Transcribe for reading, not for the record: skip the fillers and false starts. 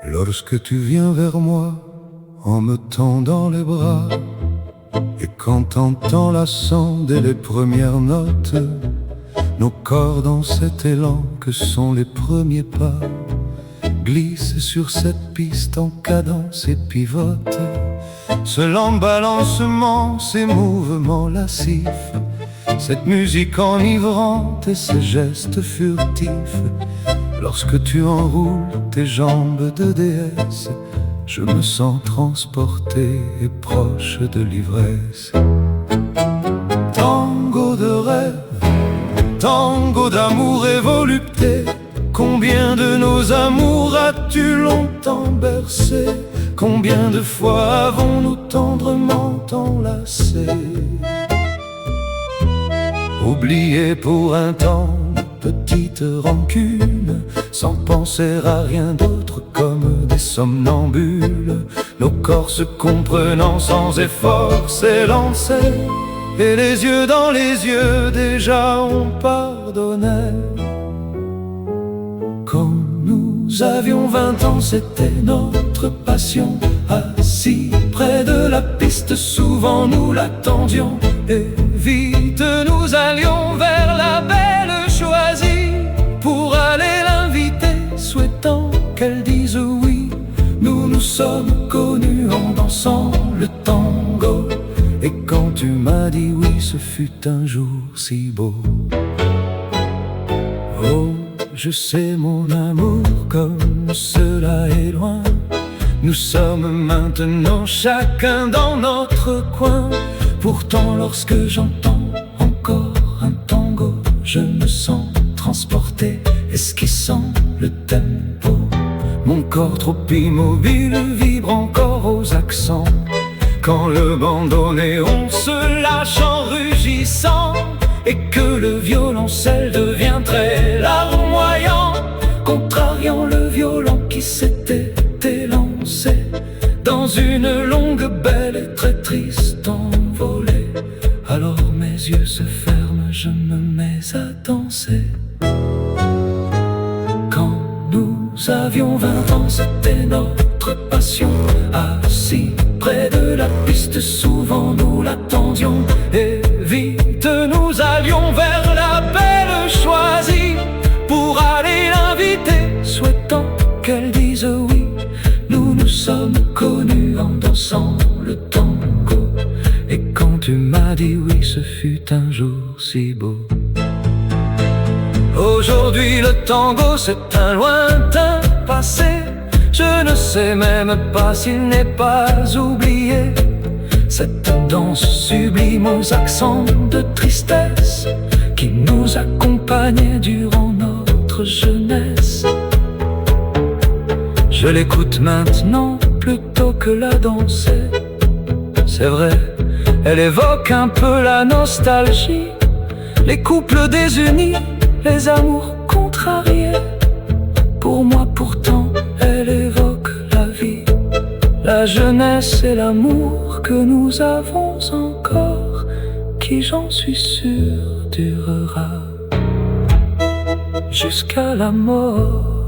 Lorsque tu viens vers moi en me tendant les bras, et quand t'entends la dès les premières notes, nos corps dans cet élan que sont les premiers pas, glissent sur cette piste en cadence et pivotent. Ce lent balancement, ces mouvements lascifs, cette musique enivrante et ces gestes furtifs. Lorsque tu enroules tes jambes de déesse, je me sens transporté et proche de l'ivresse. Tango de rêve, tango d'amour et volupté, combien de nos amours as-tu longtemps bercé? Combien de fois avons-nous tendrement enlacé? Oublié pour un temps nos petites rancunes, sans penser à rien d'autre comme des somnambules, nos corps se comprenant sans effort s'élançaient, et les yeux dans les yeux déjà on pardonnait. Quand nous avions 20 ans, c'était notre passion. Assis près de la piste, souvent nous l'attendions, et vite nous allions vers la belle choisie pour aller l'inviter, souhaitant qu'elle dise oui. Nous nous sommes connus en dansant le tango, et quand tu m'as dit oui, ce fut un jour si beau. Oh, je sais mon amour comme cela est loin. Nous sommes maintenant chacun dans notre coin. Pourtant lorsque j'entends encore un tango, je me sens transporté, esquissant le tempo. Mon corps trop immobile vibre encore aux accents, quand le bandoneon se lâche en rugissant, et que le violoncelle devient très larmoyant, contrariant le violon qui s'était élancé dans une longue, belle et très triste envolée. Alors mes yeux se ferment, je me mets à danser. Quand nous avions 20 ans, c'était notre passion. Assis près de la piste, souvent nous l'attendions, et vite nous allions vers la belle choisie pour aller l'inviter, souhaitant qu'elle dise oui. Nous nous sommes connus en dansant le tango, et quand tu m'as dit oui, ce fut un jour si beau. Aujourd'hui le tango c'est un lointain passé, je ne sais même pas s'il n'est pas oublié. Cette danse sublime aux accents de tristesse qui nous accompagnait durant notre jeunesse. Je l'écoute maintenant plutôt que la danser. C'est vrai, elle évoque un peu la nostalgie, les couples désunis, les amours contrariés. Pour moi pourtant, elle évoque la vie, la jeunesse et l'amour que nous avons encore, qui j'en suis sûr durera jusqu'à la mort.